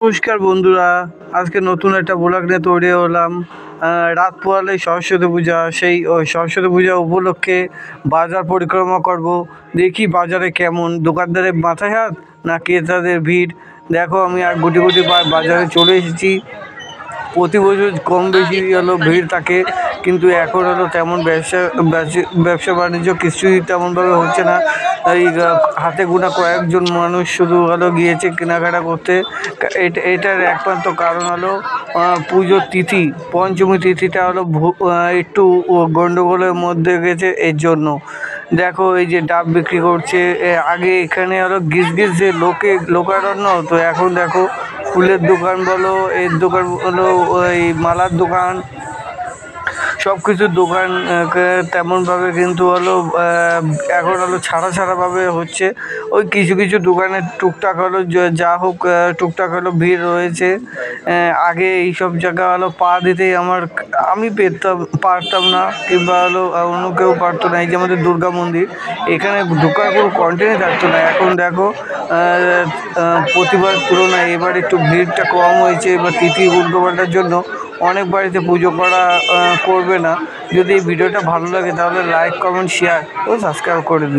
নমস্কার বন্ধুরা, আজকে নতুন একটা ব্লগ নিয়ে তৈরি হলাম। রাত পোহালেই সরস্বতী পূজা, সেই সরস্বতী পূজা উপলক্ষে বাজার পরিক্রমা করব। দেখি বাজারে কেমন দোকানদারের মাথায় হাত না ক্রেতাদের ভিড়। দেখো আমি আর গুটি গুটি বাজারে চলে এসেছি। প্রতি বছর কম বেশি ভিড় থাকে, কিন্তু এখন তেমন ব্যবসা বাণিজ্য কিছুই তেমনভাবে হচ্ছে না। এই হাতে গোনা কয়েকজন মানুষ শুধু গিয়েছে কেনাকাটা করতে। এটার একমাত্র কারণ পুজোর তিথি, পঞ্চমী তিথিটা একটু গন্ডগোলের মধ্যে গেছে। এর জন্য দেখো এই যে ডাব বিক্রি করছে। আগে এখানে গিজ যে লোকারণ্য, তো এখন দেখো ফুলের দোকান বলো, এর দোকান বলো, ওই মালার দোকান, সব কিছুর দোকান তেমনভাবে কিন্তু এখন ছাড়াভাবে হচ্ছে। ওই কিছু কিছু দোকানে টুকটাক যা হোক টুকটাক ভিড় রয়েছে। আগে এইসব জায়গা পা দিতেই আমি পারতাম না, কিংবা অন্য কেউ পারতো না। এই যে আমাদের দুর্গা মন্দির, এখানে ঢোকার কোনো কন্টেন্টই থাকতো না। এখন দেখো প্রতিবার তুলনায় এবার একটু ভিড়টা কম হয়েছে। এবার তিথি উল্টোপাল্টার জন্য অনেক বাড়িতে পুজো করবে না। যদি এই ভিডিওটা ভালো লাগে তাহলে লাইক, কমেন্ট, শেয়ার ও সাবস্ক্রাইব করে দিই।